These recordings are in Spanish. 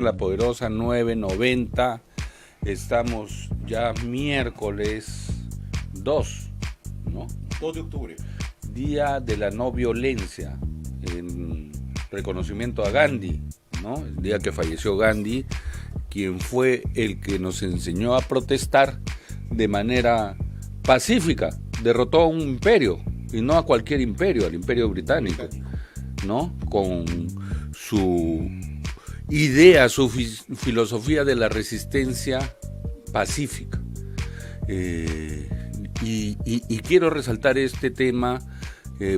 La Poderosa 990, estamos ya miércoles 2, ¿no? 2 de octubre. Día de la no violencia, en reconocimiento a Gandhi, ¿no? El día que falleció Gandhi, quien fue el que nos enseñó a protestar de manera pacífica, derrotó a un imperio, y no a cualquier imperio, al imperio británico, ¿no? Con su idea, su filosofía de la resistencia pacífica. Y quiero resaltar este tema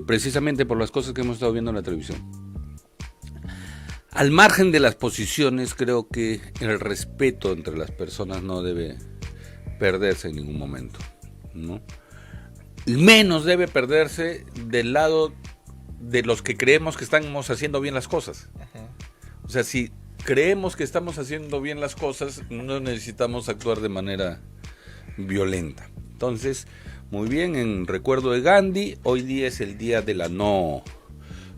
precisamente por las cosas que hemos estado viendo en la televisión. Al margen de las posiciones, creo que el respeto entre las personas no debe perderse en ningún momento, ¿no? Menos debe perderse del lado de los que creemos que estamos haciendo bien las cosas. O sea, si creemos que estamos haciendo bien las cosas, no necesitamos actuar de manera violenta. Entonces, muy bien, en recuerdo de Gandhi, hoy día es el día de la no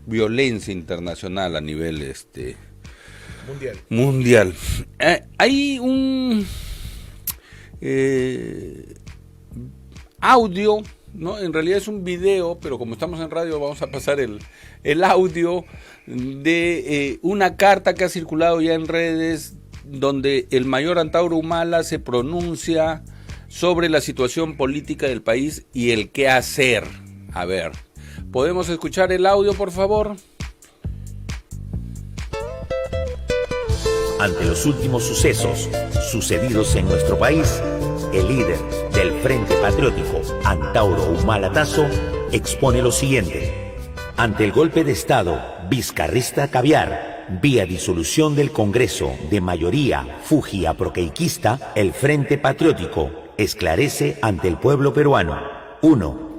violencia internacional a nivel mundial. Hay un audio, ¿no? En realidad es un video, pero como estamos en radio vamos a pasar el audio de una carta que ha circulado ya en redes, donde el mayor Antauro Humala se pronuncia sobre la situación política del país y el qué hacer. A ver, ¿podemos escuchar el audio, por favor? Ante los últimos sucesos sucedidos en nuestro país, el líder del Frente Patriótico, Antauro Humala Tasso, expone lo siguiente. Ante el golpe de Estado vizcarrista caviar, vía disolución del Congreso de mayoría fuji-aproqueiquista, el Frente Patriótico esclarece ante el pueblo peruano: 1.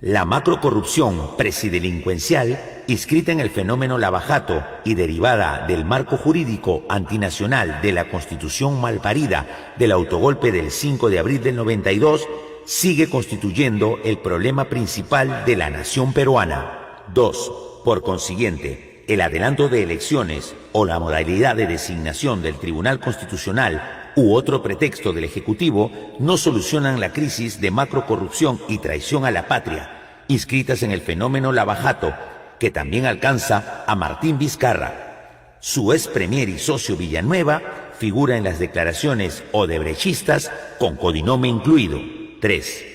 La macrocorrupción presidelincuencial inscrita en el fenómeno Lava-Jato y derivada del marco jurídico antinacional de la Constitución malparida del autogolpe del 5 de abril del 92 sigue constituyendo el problema principal de la nación peruana. 2. Por consiguiente, el adelanto de elecciones o la modalidad de designación del Tribunal Constitucional u otro pretexto del Ejecutivo no solucionan la crisis de macrocorrupción y traición a la patria, inscritas en el fenómeno Lava-Jato, que también alcanza a Martín Vizcarra. Su ex premier y socio Villanueva figura en las declaraciones odebrechistas con codinome incluido. 3.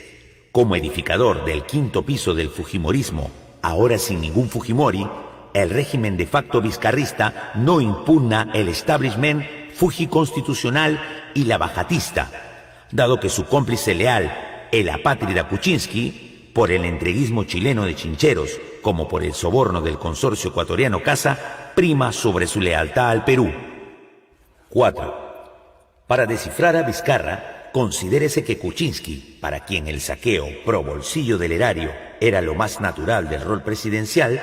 Como edificador del quinto piso del fujimorismo, ahora sin ningún Fujimori, el régimen de facto vizcarrista no impugna el establishment fujiconstitucional y lavajatista, dado que su cómplice leal, el apátrida Kuczynski, por el entreguismo chileno de Chincheros, como por el soborno del consorcio ecuatoriano Casa, prima sobre su lealtad al Perú. 4. Para descifrar a Vizcarra, considérese que Kuczynski, para quien el saqueo pro bolsillo del erario era lo más natural del rol presidencial,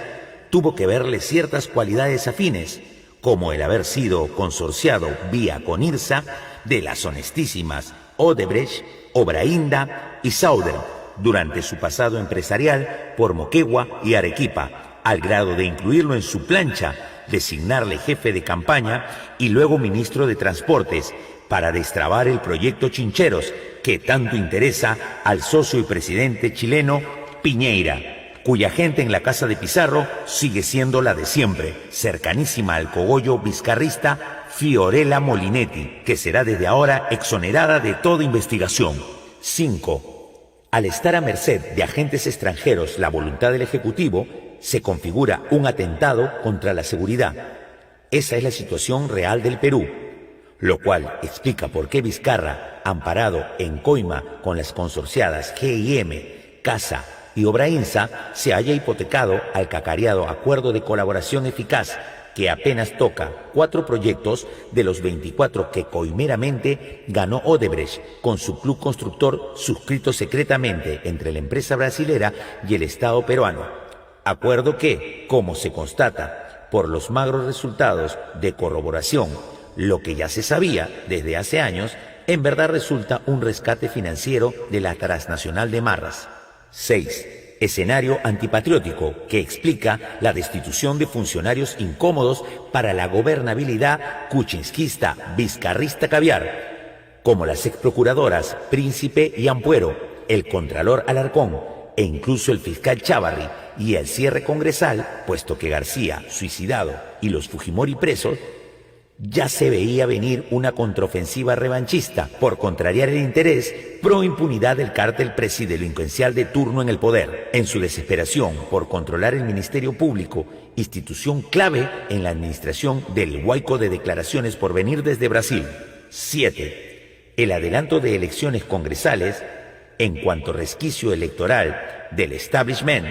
tuvo que verle ciertas cualidades afines, como el haber sido consorciado vía Conirsa de las honestísimas Odebrecht, Obrainda y Sauder durante su pasado empresarial por Moquegua y Arequipa, al grado de incluirlo en su plancha, designarle jefe de campaña y luego ministro de Transportes para destrabar el proyecto Chincheros, que tanto interesa al socio y presidente chileno Piñeira, cuya gente en la casa de Pizarro sigue siendo la de siempre, cercanísima al cogollo vizcarrista Fiorella Molinetti, que será desde ahora exonerada de toda investigación. 5. Al estar a merced de agentes extranjeros la voluntad del Ejecutivo, se configura un atentado contra la seguridad. Esa es la situación real del Perú, lo cual explica por qué Vizcarra, amparado en coima con las consorciadas GIM, Casa y Obrainsa, se haya hipotecado al cacareado acuerdo de colaboración eficaz que apenas toca 4 proyectos de los 24 que coimeramente ganó Odebrecht con su club constructor suscrito secretamente entre la empresa brasilera y el Estado peruano. Acuerdo que, como se constata por los magros resultados de corroboración, lo que ya se sabía desde hace años, en verdad resulta un rescate financiero de la transnacional de Marras. 6. escenario antipatriótico que explica la destitución de funcionarios incómodos para la gobernabilidad kuczynskista, vizcarrista caviar, como las exprocuradoras Príncipe y Ampuero, el contralor Alarcón e incluso el fiscal Chávarri, y el cierre congresal, puesto que García, suicidado, y los Fujimori presos, ya se veía venir una contraofensiva revanchista por contrariar el interés pro impunidad del cártel presidelincuencial de turno en el poder, en su desesperación por controlar el Ministerio Público, institución clave en la administración del huaico de declaraciones por venir desde Brasil. 7. El adelanto de elecciones congresales, en cuanto resquicio electoral del establishment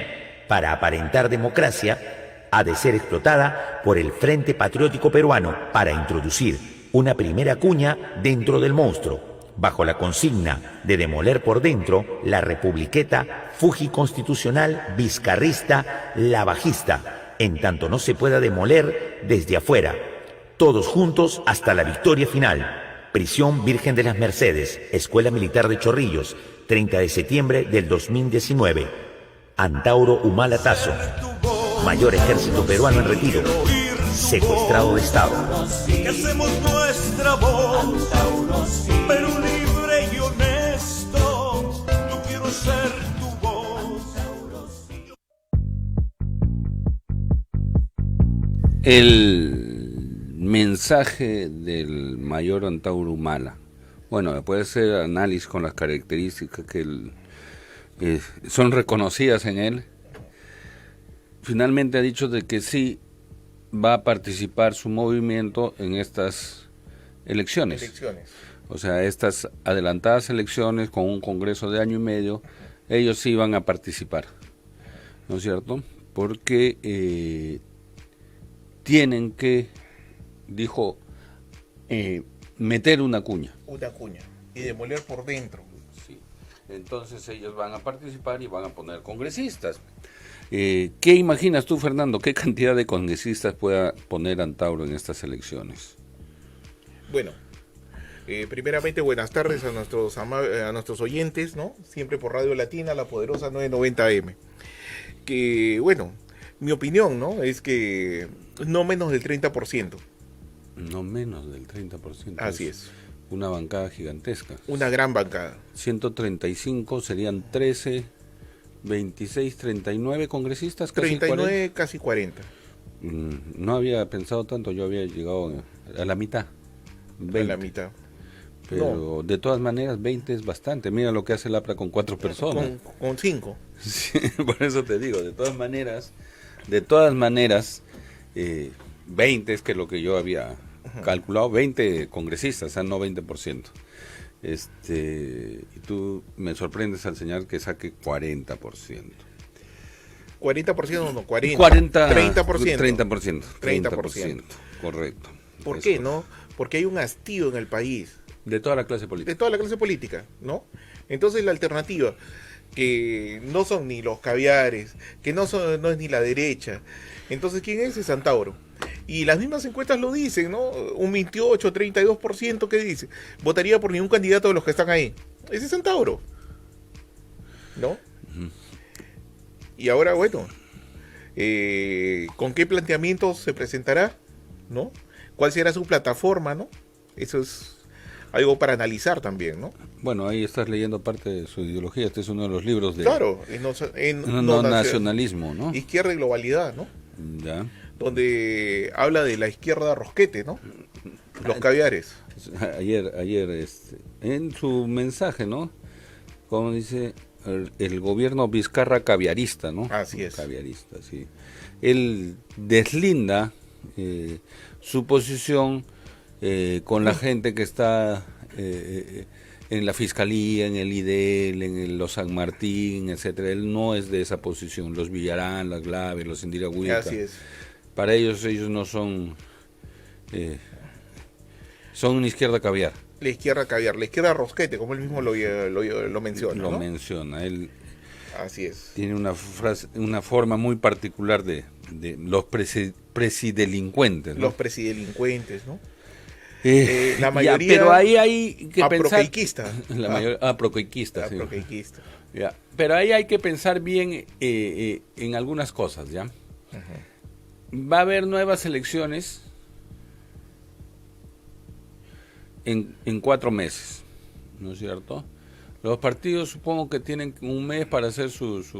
para aparentar democracia, ha de ser explotada por el Frente Patriótico Peruano para introducir una primera cuña dentro del monstruo, bajo la consigna de demoler por dentro la republiqueta fujiconstitucional vizcarrista lavajista, en tanto no se pueda demoler desde afuera, todos juntos hasta la victoria final. Prisión Virgen de las Mercedes, Escuela Militar de Chorrillos, 30 de septiembre del 2019. Antauro Humala Tazo, mayor ejército peruano en retiro, secuestrado de Estado. Que hacemos nuestra voz, Perú libre y honesto, yo quiero ser tu voz. El mensaje del mayor Antauro Humala, bueno, puede hacer análisis con las características que son reconocidas en él. Finalmente ha dicho de que sí va a participar su movimiento en estas elecciones. O sea, estas adelantadas elecciones con un congreso de año y medio, ellos sí van a participar, ¿no es cierto? Porque tienen que, dijo, meter una cuña. Una cuña. Y demoler por dentro. Sí. Entonces ellos van a participar y van a poner congresistas. ¿Qué imaginas tú, Fernando? ¿Qué cantidad de congresistas pueda poner Antauro en estas elecciones? Bueno, primeramente buenas tardes a nuestros oyentes, ¿no? Siempre por Radio Latina, la poderosa 990M. Que, bueno, mi opinión, ¿no? Es que no menos del 30%. No menos del 30%. Así es. Una bancada gigantesca. Una gran bancada. 135 serían 13... 26, 39 congresistas, casi 39, 40. casi 40. No había pensado tanto, yo había llegado a la mitad. 20. A la mitad. Pero no. De todas maneras, 20 es bastante. Mira lo que hace el APRA con 4 personas. Con 5. Sí, por eso te digo, de todas maneras, 20 es que lo que yo había calculado, 20 congresistas, o sea, no 20%. Y tú me sorprendes al señalar que saque 40%. 40% no, 40. 30%. 30%. Correcto. ¿Por qué, no? Porque hay un hastío en el país. De toda la clase política. De toda la clase política, ¿no? Entonces la alternativa, que no son ni los caviares, que no es ni la derecha. Entonces, ¿quién es? Es Antauro. Y las mismas encuestas lo dicen, ¿no? Un 28, 32%, ¿qué dice? Votaría por ningún candidato de los que están ahí. Ese es Antauro, ¿no? Uh-huh. Y ahora, bueno, ¿con qué planteamientos se presentará? ¿No? ¿Cuál será su plataforma, no? Eso es algo para analizar también, ¿no? Bueno, ahí estás leyendo parte de su ideología. Este es uno de los libros de... Claro, no nacionalismo, ¿no? Izquierda y globalidad, ¿no? Ya. Donde habla de la izquierda rosquete, ¿no? Los caviares. Ayer en su mensaje, ¿no? Como dice, el gobierno Vizcarra caviarista, ¿no? Así es. Caviarista, sí. Él deslinda su posición con la gente que está en la Fiscalía, en el IDEL, en los San Martín, etcétera. Él no es de esa posición. Los Villarán, las Glaves, los Indira Huica. Así es. Para ellos no son... son una izquierda caviar. La izquierda caviar, la izquierda rosquete, como él mismo lo menciona. Lo ¿no? menciona. Él así es. Tiene una forma muy particular de los presidelincuentes, ¿no? Los presidelincuentes, ¿no? La mayoría... pero ahí hay que pensar... Aproqueiquista. Aproqueiquista, sí. Aproqueiquista. Ya. Pero ahí hay que pensar bien en algunas cosas, ¿ya? Va a haber nuevas elecciones en 4 meses, ¿no es cierto? Los partidos supongo que tienen un mes para hacer sus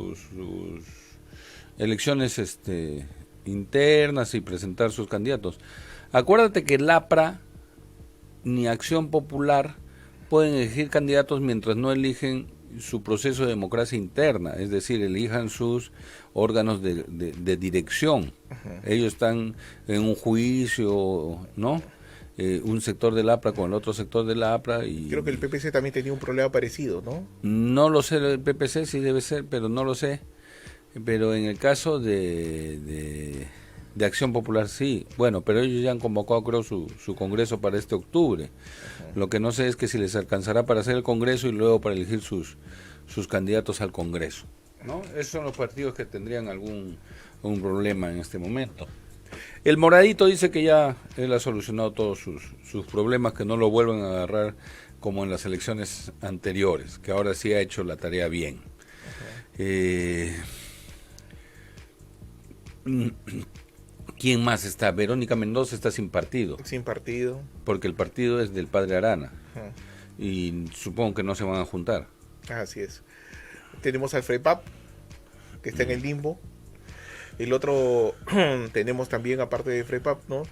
elecciones internas y presentar sus candidatos. Acuérdate que el APRA ni Acción Popular pueden elegir candidatos mientras no eligen su proceso de democracia interna, es decir, elijan sus órganos de dirección. Ellos están en un juicio, ¿no? Un sector del APRA con el otro sector del APRA. Y creo que el PPC también tenía un problema parecido, ¿no? No lo sé, el PPC sí debe ser, pero no lo sé. Pero en el caso de Acción Popular sí. Bueno, pero ellos ya han convocado, creo, su congreso para este octubre. Lo que no sé es que si les alcanzará para hacer el congreso y luego para elegir sus candidatos al congreso, ¿no? Esos son los partidos que tendrían algún problema en este momento. El moradito dice que ya él ha solucionado todos sus problemas, que no lo vuelvan a agarrar como en las elecciones anteriores, que ahora sí ha hecho la tarea bien. ¿Quién más está? Verónica Mendoza está sin partido. Sin partido. Porque el partido es del padre Arana. Y supongo que no se van a juntar. Así es. Tenemos al FREPAP, que está en el limbo. El otro, tenemos también, aparte de FREPAP, ¿no?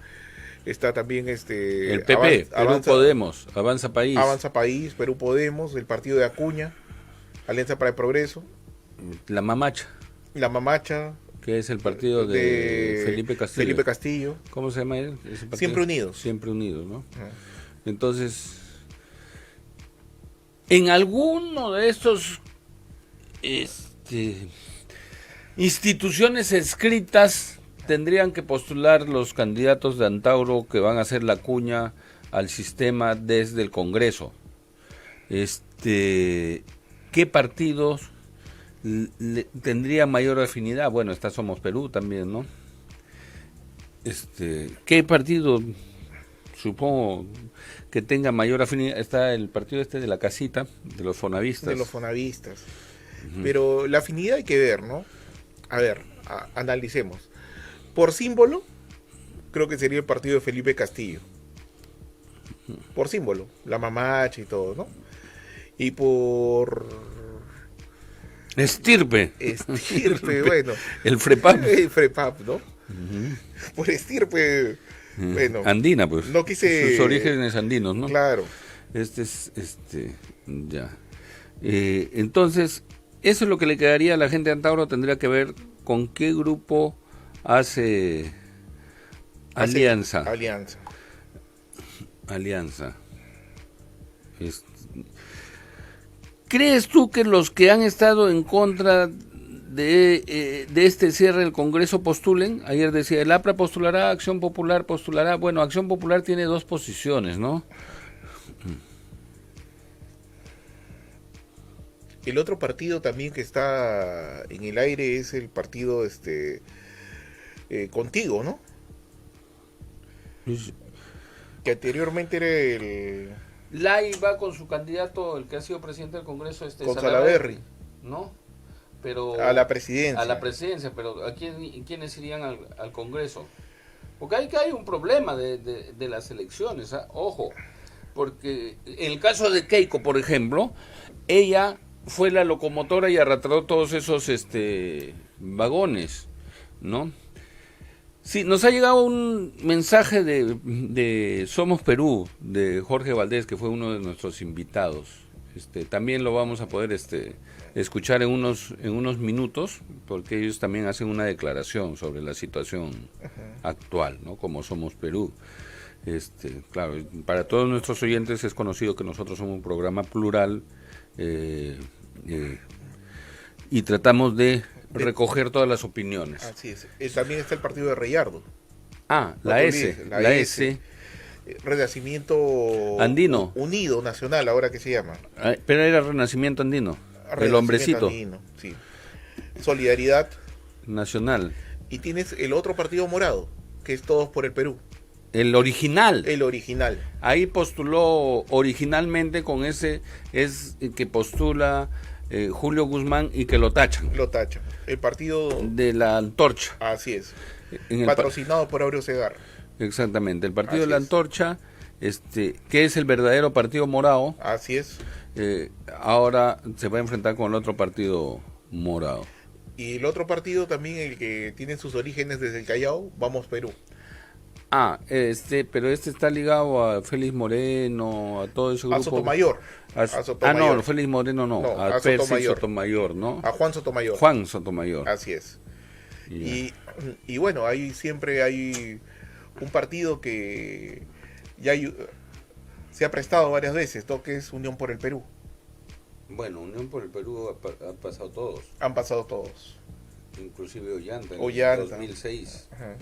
Está también el PP, Perú Podemos, Avanza País. Avanza País, Perú Podemos, el partido de Acuña, Alianza para el Progreso. La Mamacha. La Mamacha. Que es el partido de Felipe Castillo. Felipe Castillo. ¿Cómo se llama él? Siempre Unidos. Siempre Unidos, ¿no? Entonces, en alguno de estos instituciones escritas tendrían que postular los candidatos de Antauro que van a hacer la cuña al sistema desde el Congreso. ¿Qué partidos tendría mayor afinidad? Bueno, está Somos Perú también, ¿no? ¿Qué partido supongo que tenga mayor afinidad? Está el partido de la casita, de los fonavistas. De los fonavistas. Pero la afinidad hay que ver, ¿no? A ver, analicemos. Por símbolo, creo que sería el partido de Felipe Castillo. Por símbolo, la Mamacha y todo, ¿no? Y por... Estirpe, bueno. El FREPAP. El FREPAP, ¿no? Por estirpe, bueno. Andina, pues. No quise... Sus orígenes andinos, ¿no? Claro. Ya. Entonces, eso es lo que le quedaría a la gente de Antauro. Tendría que ver con qué grupo hace alianza. ¿Crees tú que los que han estado en contra de este cierre del Congreso postulen? Ayer decía, el APRA postulará, Acción Popular postulará. Bueno, Acción Popular tiene 2 posiciones, ¿no? El otro partido también que está en el aire es el partido Contigo, ¿no? Que anteriormente era el... Lai va con su candidato, el que ha sido presidente del Congreso, con Salaverry, ¿no? Pero a la presidencia. A la presidencia, pero ¿quiénes irían al Congreso? Porque hay un problema de las elecciones, ¿eh? Ojo, porque en el caso de Keiko, por ejemplo, ella fue la locomotora y arrastró todos esos vagones, ¿no? Sí, nos ha llegado un mensaje de Somos Perú, de Jorge Valdés, que fue uno de nuestros invitados. También lo vamos a poder escuchar en unos minutos, porque ellos también hacen una declaración sobre la situación actual, ¿no? Como Somos Perú. Claro, para todos nuestros oyentes es conocido que nosotros somos un programa plural y tratamos de recoger todas las opiniones. Así es. También está el partido de Reyardo. La S. Renacimiento Andino. Unido Nacional, ahora que se llama. Pero era Renacimiento Andino. El hombrecito. Andino, sí. Solidaridad Nacional. Y tienes el otro partido morado, que es Todos por el Perú. El original. El original. Ahí postuló originalmente con ese, es que postula Julio Guzmán y que lo tachan. Lo tachan. El partido De la Antorcha. Así es. En el Patrocinado por Aureo Segarra. Exactamente, el partido Así de la es. Antorcha, que es el verdadero partido morado, Así es. ahora se va a enfrentar con el otro partido morado. Y el otro partido también, el que tiene sus orígenes desde el Callao, Vamos Perú. Pero está ligado a Félix Moreno, a todo ese grupo. A Sotomayor. A Sotomayor. no, Félix Moreno no, No, a a Percy Sotomayor. Sotomayor, ¿no? A Juan Sotomayor. Juan Sotomayor. Así es. Ya. Y bueno, ahí siempre hay un partido que ya se ha prestado varias veces, que es Unión por el Perú. Bueno, Unión por el Perú ha pasado todos, Han pasado todos. inclusive Ollanta en Ollanta. el 2006. Ajá.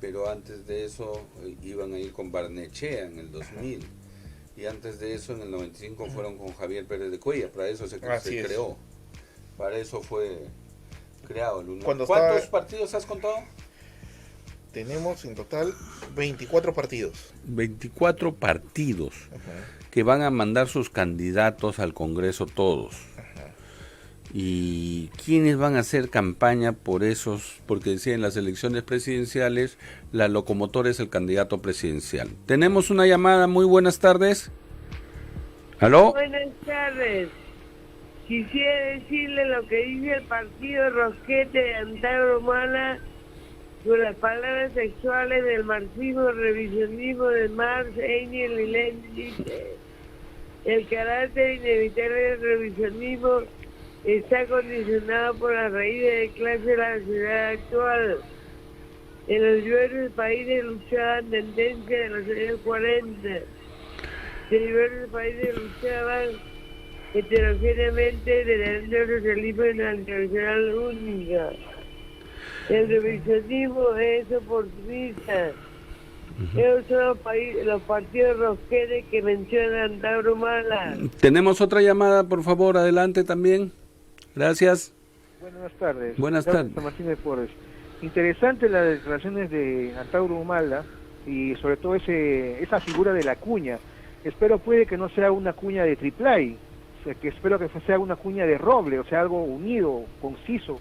Pero antes de eso iban a ir con Barnechea en el 2000. Y antes de eso, en el 95, fueron con Javier Pérez de Cuellar. Para eso se Así es. creó. Para eso fue creado el Unión. Cuando ¿Cuántos estaba- partidos has contado? Tenemos en total 24 partidos. 24 partidos Ajá. que van a mandar sus candidatos al Congreso todos. ¿Y quiénes van a hacer campaña por esos? Porque decía, en las elecciones presidenciales la locomotora es el candidato presidencial. Tenemos una llamada. Muy buenas tardes. ¿Aló? Buenas tardes. Quisiera decirle lo que dice el partido Rosquete de Antauro Humala sobre las palabras sexuales del marxismo, revisionismo de Marx, Engels y Lenin. Dice, el carácter inevitable del revisionismo está condicionado por las raíces de clase de la sociedad actual. En los diversos países luchaban tendencias de los años 40. De diversos países luchaban heterogéneamente delante del socialismo y la internacional única. El revisionismo es oportunista. Esos son los partidos rosquetes que mencionan Antauro Humala. Tenemos otra llamada, por favor, adelante también. Gracias. Buenas tardes. Buenas Carlos tardes. Martínez Porres. Interesante las declaraciones de Antauro Humala y sobre todo esa figura de la cuña. Espero puede que no sea una cuña de triplay, o sea, que espero que sea una cuña de roble, o sea, algo unido, conciso,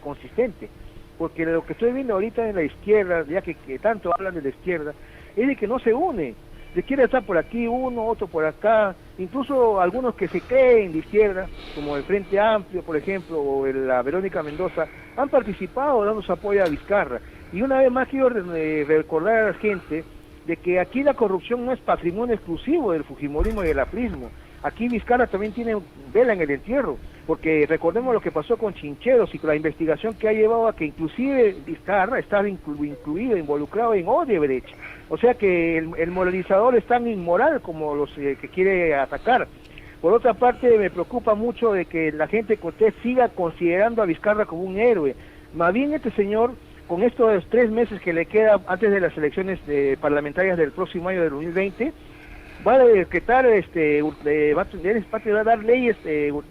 consistente. Porque lo que estoy viendo ahorita en la izquierda, ya que tanto hablan de la izquierda, es de que no se une. De quiere estar por aquí uno, otro por acá, incluso algunos que se creen de izquierda, como el Frente Amplio, por ejemplo, o la Verónica Mendoza, han participado dando su apoyo a Vizcarra. Y una vez más quiero recordar a la gente de que aquí la corrupción no es patrimonio exclusivo del fujimorismo y del aprismo. Aquí Vizcarra también tiene vela en el entierro, porque recordemos lo que pasó con Chincheros y con la investigación que ha llevado a que inclusive Vizcarra estaba incluido, involucrado en Odebrecht. O sea que el moralizador es tan inmoral como los que quiere atacar. Por otra parte, me preocupa mucho de que la gente Cortés siga considerando a Vizcarra como un héroe. Más bien este señor, con estos 3 meses que le queda antes de las elecciones parlamentarias del próximo año del 2020, va a decretar, va a dar leyes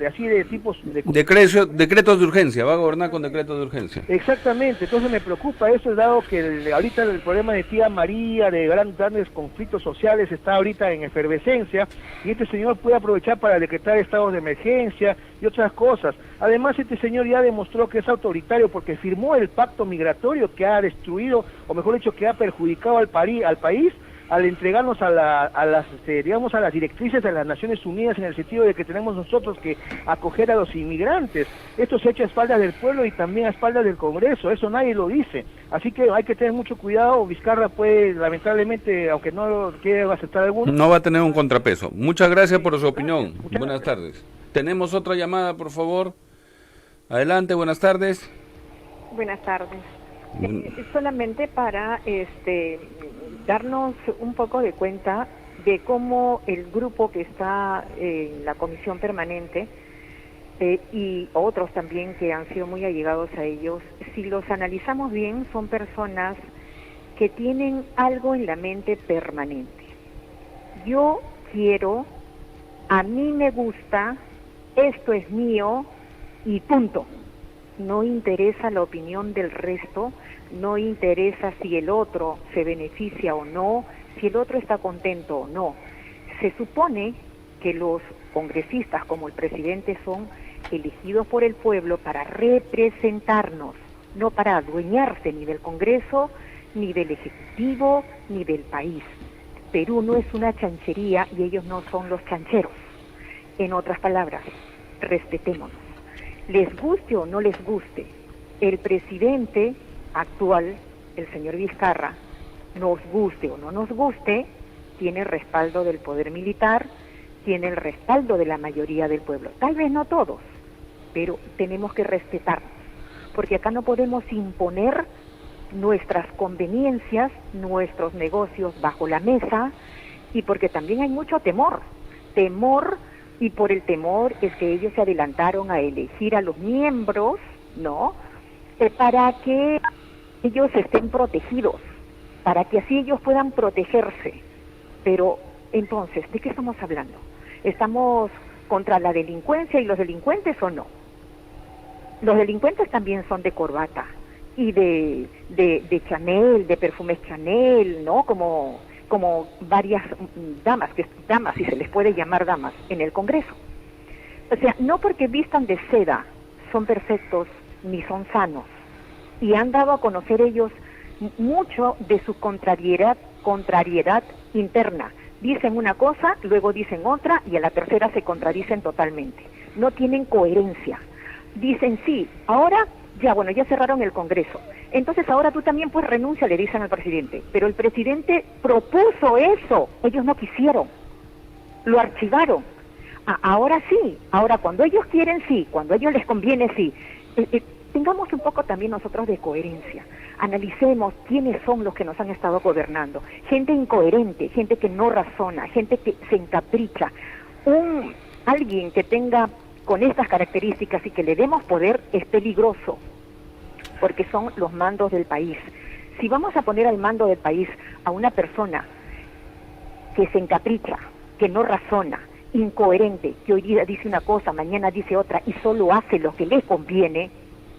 así de tipos de... Decretos de urgencia, va a gobernar con decretos de urgencia. Exactamente, entonces me preocupa eso, dado que ahorita el problema de tía María, de grandes conflictos sociales, está ahorita en efervescencia, y este señor puede aprovechar para decretar estados de emergencia y otras cosas. Además, este señor ya demostró que es autoritario porque firmó el pacto migratorio que ha destruido, o mejor dicho, que ha perjudicado al país, al entregarnos a las directrices de las Naciones Unidas, en el sentido de que tenemos nosotros que acoger a los inmigrantes. Esto se ha hecho a espaldas del pueblo y también a espaldas del Congreso, eso nadie lo dice. Así que hay que tener mucho cuidado. Vizcarra puede, lamentablemente, aunque no lo quiera aceptar alguno, No va a tener un contrapeso. Muchas gracias por su opinión. Buenas tardes. Tenemos otra llamada, por favor. Adelante, buenas tardes. Buenas tardes. Solamente para darnos un poco de cuenta de cómo el grupo que está en la comisión permanente y otros también que han sido muy allegados a ellos, si los analizamos bien, son personas que tienen algo en la mente permanente. Yo quiero, a mí me gusta, esto es mío y punto. no interesa la opinión del resto, no interesa si el otro se beneficia o no, si el otro está contento o no. Se supone que los congresistas, como el presidente, son elegidos por el pueblo para representarnos, no para adueñarse ni del Congreso, ni del Ejecutivo, ni del país. Perú no es una chanchería y ellos no son los chancheros. En otras palabras, respetémonos. Les guste o no les guste, el presidente actual, el señor Vizcarra, nos guste o no nos guste, tiene respaldo del poder militar, tiene el respaldo de la mayoría del pueblo. Tal vez no todos, pero tenemos que respetarnos, porque acá no podemos imponer nuestras conveniencias, nuestros negocios bajo la mesa, y porque también hay mucho temor, y por el temor es que ellos se adelantaron a elegir a los miembros, ¿no? Para que ellos estén protegidos, para que así ellos puedan protegerse. Pero entonces, ¿de qué estamos hablando? ¿Estamos contra la delincuencia y los delincuentes o no? Los delincuentes también son de corbata y de Chanel, de perfumes Chanel, ¿no? Como varias damas, si se les puede llamar damas, en el Congreso. O sea, no porque vistan de seda son perfectos ni son sanos. Y han dado a conocer ellos mucho de su contrariedad interna. Dicen una cosa, luego dicen otra y a la tercera se contradicen totalmente. No tienen coherencia. Dicen sí, ahora ya cerraron el Congreso. Entonces ahora tú también pues renuncia, le dicen al presidente. Pero el presidente propuso eso, ellos no quisieron, lo archivaron. Ahora sí, ahora cuando ellos quieren sí, cuando a ellos les conviene sí. Tengamos un poco también nosotros de coherencia. Analicemos quiénes son los que nos han estado gobernando. Gente incoherente, gente que no razona, gente que se encapricha. Alguien que tenga con estas características y que le demos poder es peligroso, porque son los mandos del país. Si vamos a poner al mando del país a una persona que se encapricha, que no razona, incoherente, que hoy día dice una cosa, mañana dice otra y solo hace lo que le conviene,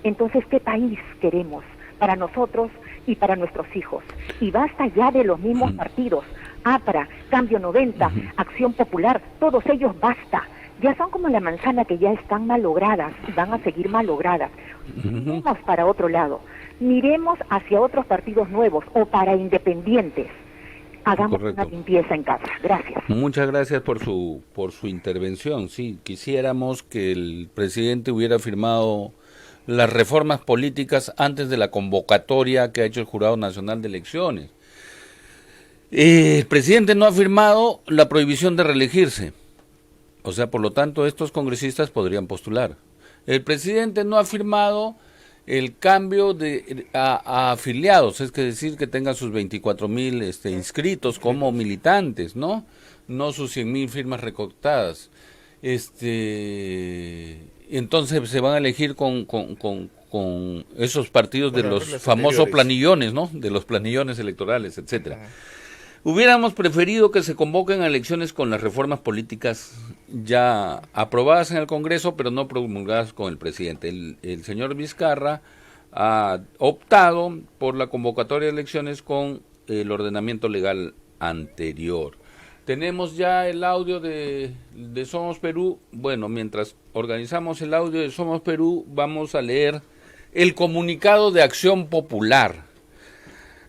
entonces ¿qué país queremos para nosotros y para nuestros hijos? Y basta ya de los mismos partidos, APRA, Cambio 90, Acción Popular, todos ellos basta. Ya son como la manzana que ya están malogradas y van a seguir malogradas. Miremos para otro lado, miremos hacia otros partidos nuevos o para independientes. Hagamos una limpieza en casa. Gracias. Muchas gracias por su intervención. Sí, quisiéramos que el presidente hubiera firmado las reformas políticas antes de la convocatoria que ha hecho el Jurado Nacional de Elecciones. El presidente no ha firmado la prohibición de reelegirse. O sea, por lo tanto, estos congresistas podrían postular. El presidente no ha firmado el cambio a afiliados, es decir, que tengan sus 24,000 inscritos como militantes, ¿no? No sus 100,000 firmas recolectadas. Entonces se van a elegir con esos partidos de los famosos planillones, ¿no? De los planillones electorales, etcétera. Hubiéramos preferido que se convoquen a elecciones con las reformas políticas ya aprobadas en el Congreso, pero no promulgadas con el presidente. El señor Vizcarra ha optado por la convocatoria de elecciones con el ordenamiento legal anterior. Tenemos ya el audio de Somos Perú. Bueno, mientras organizamos el audio de Somos Perú, vamos a leer el comunicado de Acción Popular.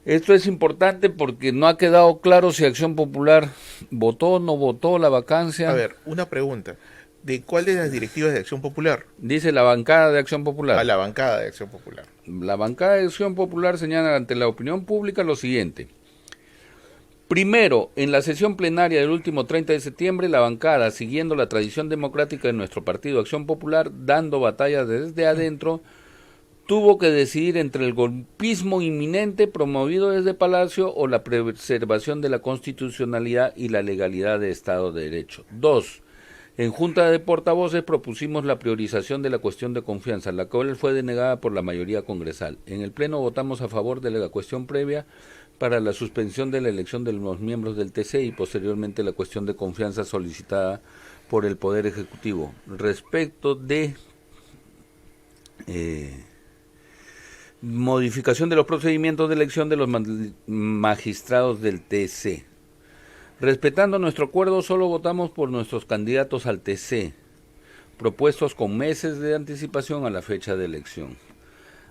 Esto es importante porque no ha quedado claro si Acción Popular votó o no votó la vacancia. A ver, una pregunta. ¿De cuál de las directivas de Acción Popular? Dice la bancada de Acción Popular. La bancada de Acción Popular. La bancada de Acción Popular señala ante la opinión pública lo siguiente. Primero, en la sesión plenaria del último 30 de septiembre, la bancada, siguiendo la tradición democrática de nuestro partido Acción Popular, dando batalla desde adentro, tuvo que decidir entre el golpismo inminente promovido desde Palacio o la preservación de la constitucionalidad y la legalidad de Estado de Derecho. 2. En Junta de Portavoces propusimos la priorización de la cuestión de confianza, la cual fue denegada por la mayoría congresal. En el Pleno votamos a favor de la cuestión previa para la suspensión de la elección de los miembros del TC y posteriormente la cuestión de confianza solicitada por el Poder Ejecutivo. Respecto de modificación de los procedimientos de elección de los magistrados del TC. Respetando nuestro acuerdo, solo votamos por nuestros candidatos al TC, propuestos con meses de anticipación a la fecha de elección.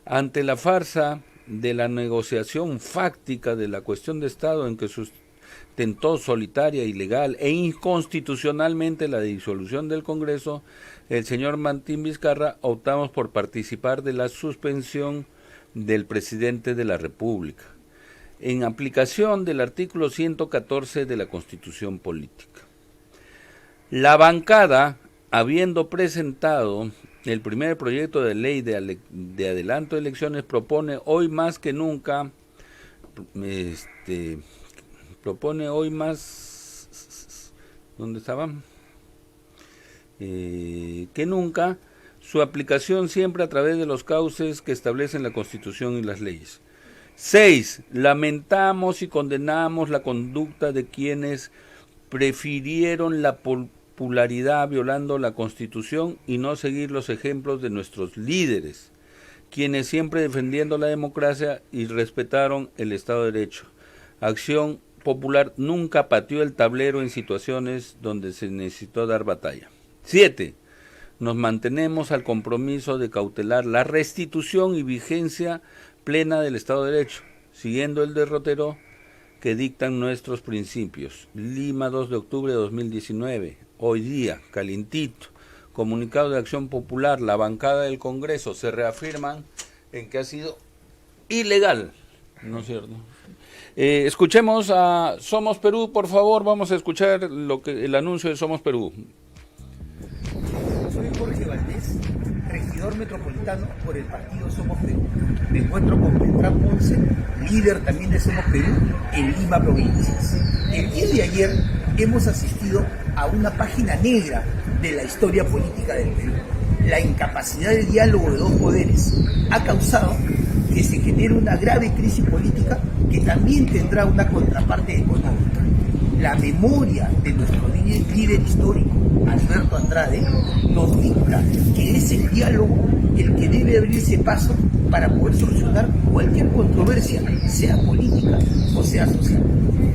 Ante la farsa de la negociación fáctica de la cuestión de Estado en que sustentó solitaria, ilegal e inconstitucionalmente la disolución del Congreso, el señor Martín Vizcarra, optamos por participar de la suspensión del presidente de la República, en aplicación del artículo 114 de la Constitución Política. La bancada, habiendo presentado el primer proyecto de ley de adelanto de elecciones, propone hoy más que nunca, ¿dónde estaba? Que nunca, su aplicación siempre a través de los cauces que establecen la Constitución y las leyes. 6. Lamentamos y condenamos la conducta de quienes prefirieron la popularidad violando la Constitución y no seguir los ejemplos de nuestros líderes, quienes siempre defendiendo la democracia y respetaron el Estado de Derecho. Acción Popular nunca pateó el tablero en situaciones donde se necesitó dar batalla. 7. Nos mantenemos al compromiso de cautelar la restitución y vigencia plena del Estado de Derecho, siguiendo el derrotero que dictan nuestros principios. Lima, 2 de octubre de 2019. Hoy día, calientito. Comunicado de Acción Popular, la bancada del Congreso se reafirman en que ha sido ilegal, ¿no es cierto? Escuchemos a Somos Perú, por favor. Vamos a escuchar el anuncio de Somos Perú. Soy Jorge Valdés, regidor metropolitano por el partido Somos Perú. Me encuentro con Beltrán Ponce, líder también de Somos Perú en Lima Provincias. El día de ayer hemos asistido a una página negra de la historia política del Perú. La incapacidad del diálogo de dos poderes ha causado que se genere una grave crisis política que también tendrá una contraparte económica. La memoria de nuestro líder histórico, Alberto Andrade, nos dicta que es el diálogo el que debe abrirse paso para poder solucionar cualquier controversia, sea política o sea social.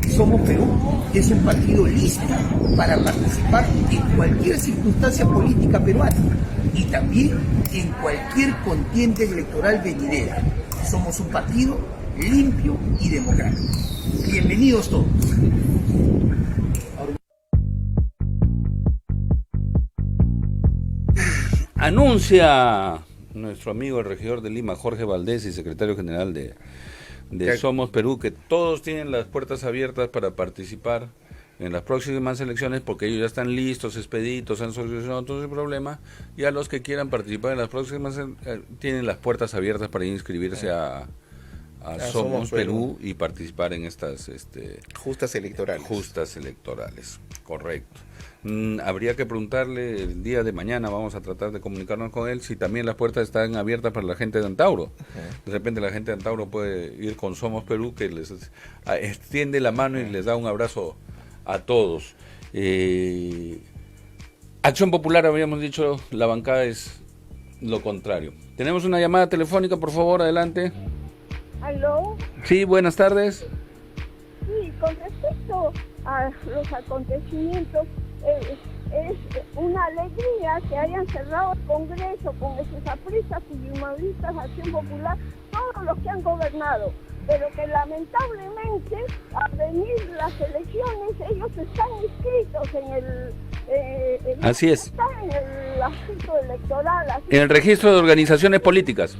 Somos Perú es un partido listo para participar en cualquier circunstancia política peruana y también en cualquier contienda electoral venidera. Somos un partido limpio y democrático. Bienvenidos todos. Anuncia nuestro amigo el regidor de Lima, Jorge Valdés, y secretario general de Somos Perú, que todos tienen las puertas abiertas para participar en las próximas elecciones, porque ellos ya están listos, expeditos, han solucionado todo el problema, y a los que quieran participar en las próximas tienen las puertas abiertas para inscribirse a Somos Perú y participar en estas justas electorales. Justas electorales, correcto. Habría que preguntarle el día de mañana, vamos a tratar de comunicarnos con él, si también las puertas están abiertas para la gente de Antauro. De repente la gente de Antauro puede ir con Somos Perú, que les extiende la mano y les da un abrazo a todos. Acción Popular, habíamos dicho, la bancada es lo contrario. Tenemos una llamada telefónica, por favor, adelante. ¿Aló? Sí, buenas tardes. Sí, con respecto a los acontecimientos, es una alegría que hayan cerrado el Congreso con esos apristas, fujimoristas, Acción Popular, todos los que han gobernado, pero que lamentablemente al venir las elecciones ellos están inscritos así es. Están en el asunto electoral. En el registro de organizaciones políticas.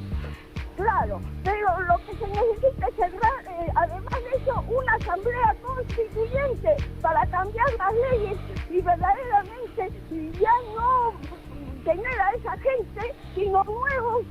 Claro, pero lo que se necesita es cerrar, además de eso, una asamblea constituyente para cambiar las leyes y verdaderamente ya no tener a esa gente, sino nuevos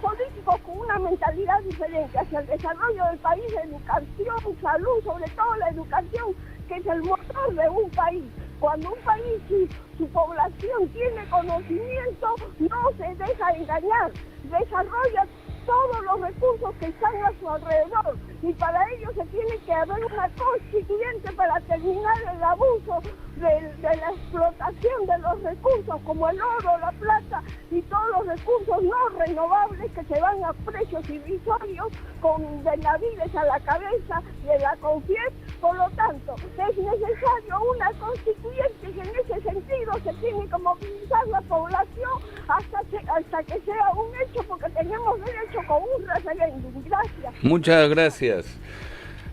políticos con una mentalidad diferente hacia el desarrollo del país, educación, salud, sobre todo la educación, que es el motor de un país. Cuando un país, su población tiene conocimiento, no se deja engañar, desarrolla todos los recursos que están a su alrededor, y para ello se tiene que haber una constituyente para terminar el abuso de la explotación de los recursos como el oro, la plata y todos los recursos no renovables que se van a precios irrisorios con Benavides a la cabeza de la CONFIEP. Por lo tanto, es necesario una constituyente y en ese sentido se tiene que movilizar la población hasta que sea un hecho, porque tenemos derecho con un referéndum. Gracias. Muchas gracias.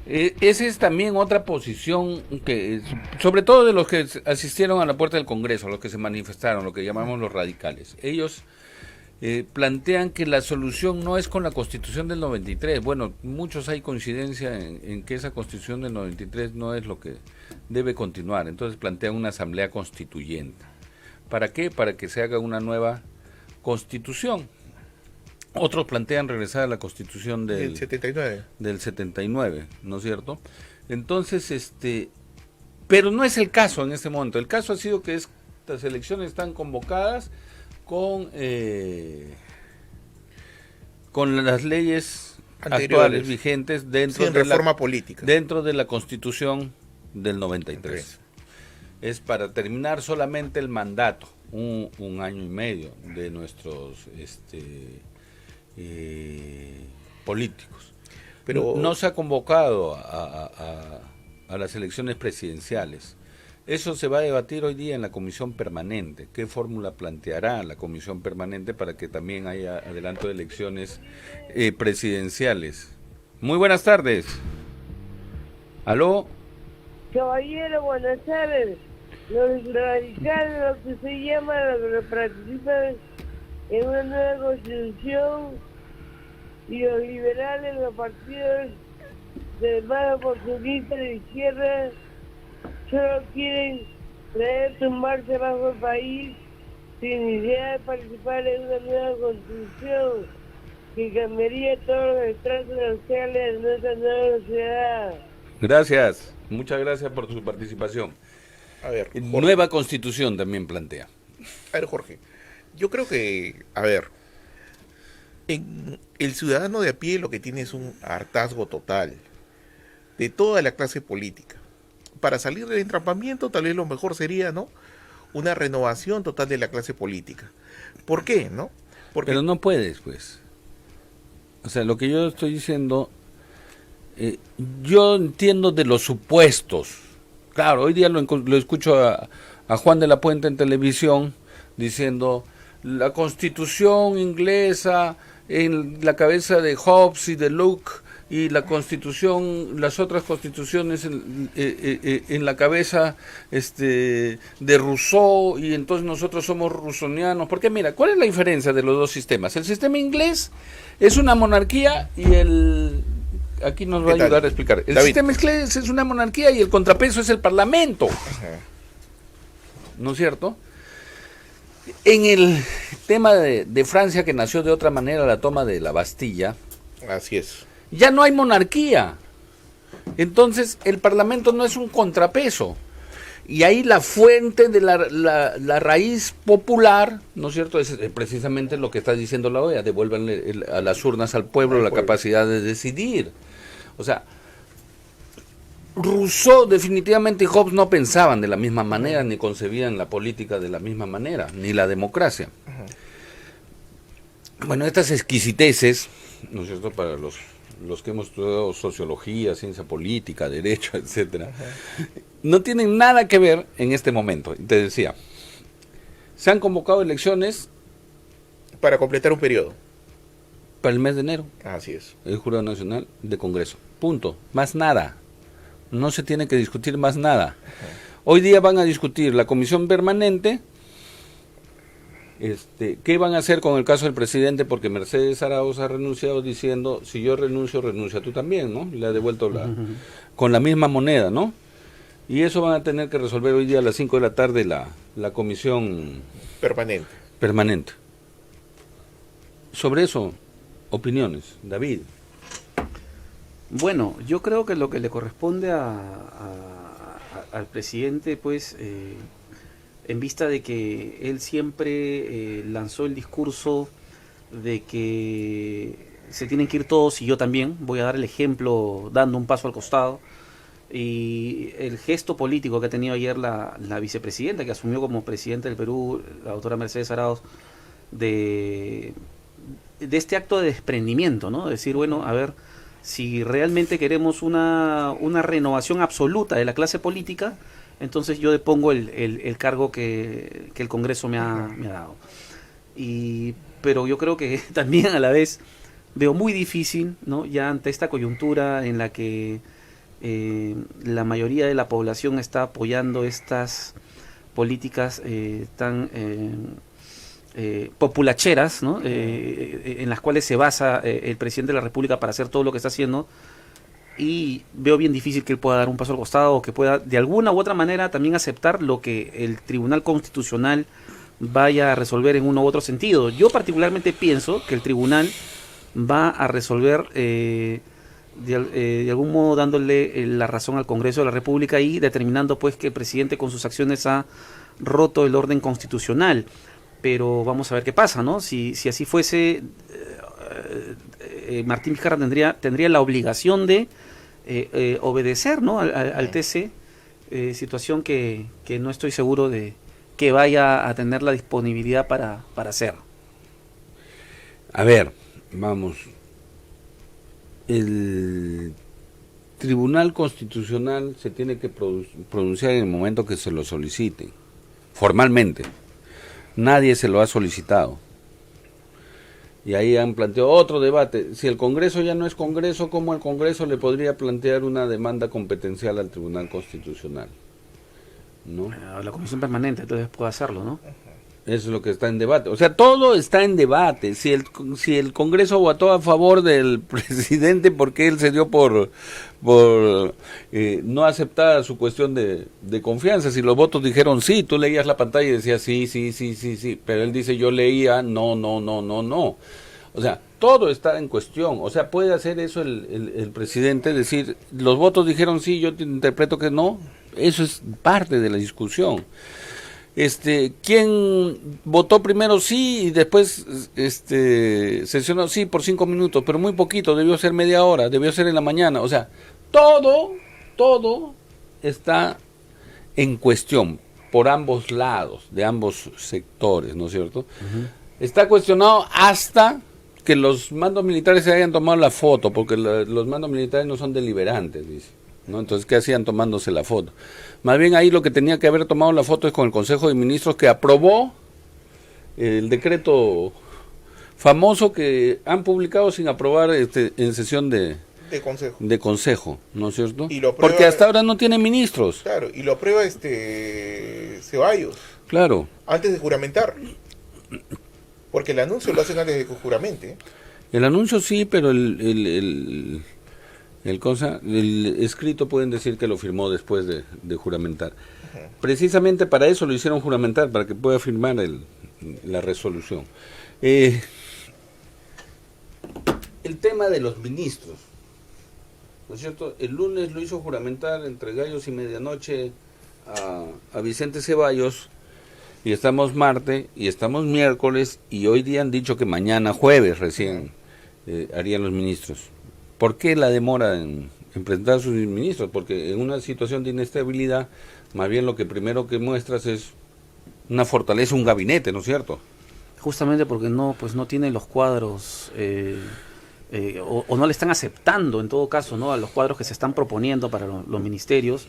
Esa es también otra posición que, sobre todo de los que asistieron a la puerta del Congreso, los que se manifestaron, lo que llamamos los radicales. Ellos plantean que la solución no es con la Constitución del 93. Bueno, muchos hay coincidencia en que esa Constitución del 93 no es lo que debe continuar. Entonces plantean una asamblea constituyente. ¿Para qué? Para que se haga una nueva Constitución. Otros plantean regresar a la Constitución del 79. Del 79, ¿no es cierto? Entonces, pero no es el caso en este momento. El caso ha sido que estas elecciones están convocadas con las leyes actuales vigentes dentro de reforma política. Dentro de la Constitución del 93. Es para terminar solamente el mandato, un año y medio de nuestros políticos. Pero no se ha convocado a las elecciones presidenciales. Eso se va a debatir hoy día en la comisión permanente. ¿Qué fórmula planteará la comisión permanente para que también haya adelanto de elecciones presidenciales? Muy buenas tardes. ¿Aló? Caballero, buenas tardes. Los radicales, lo que se llama, los que participan en una nueva constitución, y los liberales, los partidos del más oportunista de izquierda, solo quieren traer tumbarse bajo el país sin idea de participar en una nueva constitución que cambiaría todos los estratos sociales de nuestra nueva sociedad. Gracias, muchas gracias por su participación. A ver, Jorge. Nueva constitución también plantea. A ver, Jorge, yo creo que, el ciudadano de a pie lo que tiene es un hartazgo total de toda la clase política. Para salir del entrampamiento, tal vez lo mejor sería, ¿no?, una renovación total de la clase política. ¿Por qué, no? Pero no puedes, pues. O sea, lo que yo estoy diciendo, yo entiendo de los supuestos. Claro, hoy día lo escucho a Juan de la Puente en televisión diciendo la Constitución inglesa en la cabeza de Hobbes y de Locke, y la Constitución, las otras constituciones en la cabeza de Rousseau, y entonces nosotros somos rusonianos. Porque mira, ¿cuál es la diferencia de los dos sistemas? El sistema inglés es una monarquía y aquí nos va a ayudar a explicar. El sistema inglés es una monarquía y el contrapeso es el parlamento. Ajá. ¿No es cierto? En el tema de Francia, que nació de otra manera, la toma de la Bastilla. Así es. Ya no hay monarquía. Entonces, el parlamento no es un contrapeso. Y ahí la fuente de la raíz popular, ¿no es cierto?, es precisamente lo que está diciendo la OEA: devuélvanle a las urnas al pueblo la capacidad de decidir. O sea, Rousseau definitivamente y Hobbes no pensaban de la misma manera, ni concebían la política de la misma manera, ni la democracia. Bueno, estas exquisiteces, ¿no es cierto?, para los que hemos estudiado sociología, ciencia política, derecho, etcétera, no tienen nada que ver en este momento. Te decía, se han convocado elecciones para completar un periodo. Para el mes de enero. Así es. El Jurado Nacional de Congreso. Punto. Más nada. No se tiene que discutir más nada. Hoy día van a discutir la comisión permanente. ¿Qué van a hacer con el caso del presidente? Porque Mercedes Arauz ha renunciado diciendo: si yo renuncio, renuncia tú también, ¿no? Le ha devuelto con la misma moneda, ¿no? Y eso van a tener que resolver hoy día a las 5 de la tarde la comisión permanente. Sobre eso, opiniones. David. Bueno, yo creo que lo que le corresponde al presidente, pues, en vista de que él siempre lanzó el discurso de que se tienen que ir todos y yo también, voy a dar el ejemplo dando un paso al costado, Y el gesto político que ha tenido ayer la vicepresidenta, que asumió como presidenta del Perú, la doctora Mercedes Arauz, de este acto de desprendimiento, ¿no? Decir, bueno, a ver, si realmente queremos una renovación absoluta de la clase política, entonces yo depongo el cargo que el Congreso me ha dado. Pero yo creo que también a la vez veo muy difícil, ¿no? Ya ante esta coyuntura en la que la mayoría de la población está apoyando estas políticas tan populacheras, ¿no? En las cuales se basa el presidente de la República para hacer todo lo que está haciendo, y veo bien difícil que él pueda dar un paso al costado o que pueda de alguna u otra manera también aceptar lo que el Tribunal Constitucional vaya a resolver en uno u otro sentido. Yo particularmente pienso que el tribunal va a resolver de algún modo dándole la razón al Congreso de la República y determinando pues que el presidente con sus acciones ha roto el orden constitucional. Pero vamos a ver qué pasa, ¿no? Si así fuese, Martín Vizcarra tendría la obligación de obedecer, ¿no? al TC, situación que no estoy seguro de que vaya a tener la disponibilidad para hacer. A ver, vamos. El Tribunal Constitucional se tiene que pronunciar en el momento que se lo solicite, formalmente. Nadie se lo ha solicitado. Y ahí han planteado otro debate. Si el Congreso ya no es Congreso, ¿cómo el Congreso le podría plantear una demanda competencial al Tribunal Constitucional? ¿No? La Comisión Permanente entonces puede hacerlo, ¿no? Eso es lo que está en debate. O sea, todo está en debate. Si el Congreso votó a favor del presidente porque él se dio por no aceptar su cuestión de confianza, si los votos dijeron sí, tú leías la pantalla y decías sí, pero él dice yo leía no. O sea, todo está en cuestión. O sea, puede hacer eso el presidente, decir, los votos dijeron sí, yo te interpreto que no. Eso es parte de la discusión. ¿Quién votó primero sí y después sesionó sí por 5 minutos, pero muy poquito, debió ser media hora, debió ser en la mañana? O sea, todo está en cuestión por ambos lados, de ambos sectores, ¿no es cierto? Uh-huh. Está cuestionado hasta que los mandos militares se hayan tomado la foto, porque los mandos militares no son deliberantes, dice, ¿no? Entonces, ¿qué hacían tomándose la foto? Más bien ahí lo que tenía que haber tomado la foto es con el Consejo de Ministros, que aprobó el decreto famoso que han publicado sin aprobar en sesión de consejo, ¿no es cierto? Y lo prueba, porque hasta ahora no tiene ministros. Claro, y lo prueba Ceballos. Claro. Antes de juramentar. Porque el anuncio lo hacen antes de que juramente. El anuncio sí, pero el escrito pueden decir que lo firmó después de juramentar. Uh-huh. Precisamente para eso lo hicieron juramentar, para que pueda firmar la resolución. El tema de los ministros, ¿no es cierto? El lunes lo hizo juramentar entre gallos y medianoche a Vicente Ceballos, y estamos martes, y estamos miércoles, y hoy día han dicho que mañana, jueves recién, harían los ministros. ¿Por qué la demora en presentar a sus ministros? Porque en una situación de inestabilidad, más bien lo que primero que muestras es una fortaleza, un gabinete, ¿no es cierto? Justamente porque no tiene los cuadros, o no le están aceptando, en todo caso, ¿no?, a los cuadros que se están proponiendo para los ministerios.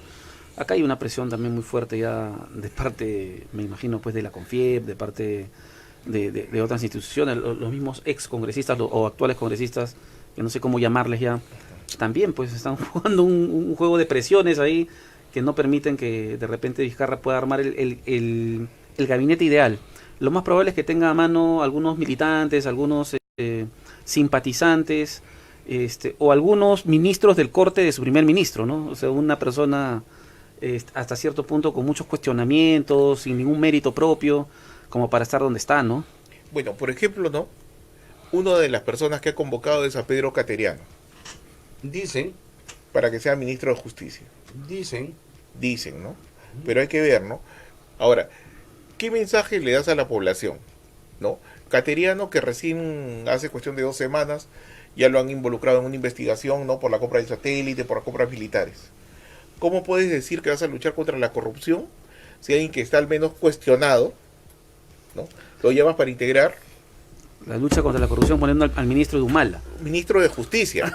Acá hay una presión también muy fuerte ya de parte, me imagino, pues de la CONFIEP, de parte de otras instituciones, los mismos ex congresistas o actuales congresistas, que no sé cómo llamarles ya, también pues están jugando un juego de presiones ahí que no permiten que de repente Vizcarra pueda armar el gabinete ideal. Lo más probable es que tenga a mano algunos militantes, algunos simpatizantes, o algunos ministros del corte de su primer ministro, ¿no? O sea, una persona hasta cierto punto con muchos cuestionamientos, sin ningún mérito propio, como para estar donde está, ¿no? Bueno, por ejemplo, ¿no?, una de las personas que ha convocado es a Pedro Cateriano. Dicen. Para que sea ministro de Justicia. Dicen, ¿no? Pero hay que ver, ¿no? Ahora, ¿qué mensaje le das a la población? ¿No? Cateriano, que recién hace cuestión de 2 semanas, ya lo han involucrado en una investigación, ¿no?, por la compra del satélite, por las compras militares. ¿cómo puedes decir que vas a luchar contra la corrupción si alguien que está al menos cuestionado, ¿no?, lo llamas para integrar? La lucha contra la corrupción poniendo al ministro de Humala. Ministro de Justicia.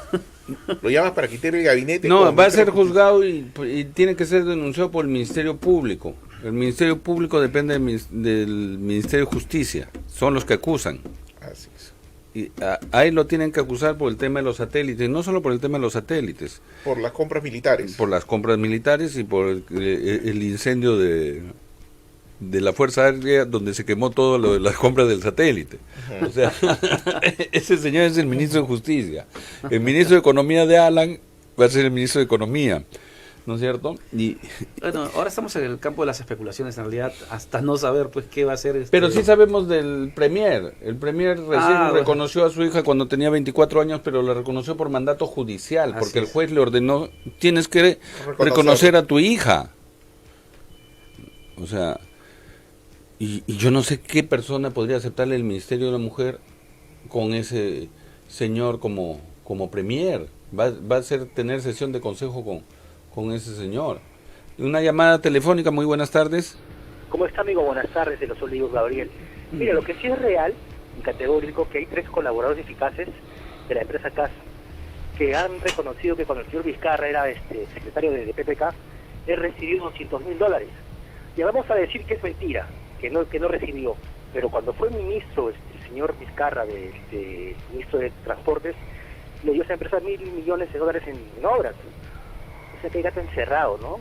Lo llamas para quitar el gabinete. No, va a ser juzgado y tiene que ser denunciado por el Ministerio Público. El Ministerio Público depende del Ministerio de Justicia. Son los que acusan. Así es. Y ahí lo tienen que acusar por el tema de los satélites. No solo por el tema de los satélites. Por las compras militares. Por las compras militares y por el incendio de la Fuerza Aérea, donde se quemó todo lo de las compras del satélite. O sea, ese señor es el ministro de Justicia. El ministro de Economía de Alan va a ser el ministro de Economía, ¿no es cierto? Y bueno, ahora estamos en el campo de las especulaciones, en realidad, hasta no saber pues qué va a ser. Pero sí sabemos del Premier. El Premier recién reconoció a su hija cuando tenía 24 años, pero la reconoció por mandato judicial, porque el juez le ordenó, tienes que reconocer a tu hija. O sea, y yo no sé qué persona podría aceptarle el Ministerio de la Mujer con ese señor como Premier. Va a ser tener sesión de consejo con ese señor. Una llamada telefónica, muy buenas tardes. ¿Cómo está, amigo? Buenas tardes, de Los Olivos, Gabriel. Mira, lo que sí es real y categórico, que hay 3 colaboradores eficaces de la empresa CAS que han reconocido que cuando el señor Vizcarra era secretario de PPK, él recibió $200,000. Y vamos a decir que es mentira, que no recibió, pero cuando fue ministro, el señor Vizcarra, ministro de Transportes, le dio a esa empresa $1.000 millones en obras. O sea que hay gato encerrado, ¿no?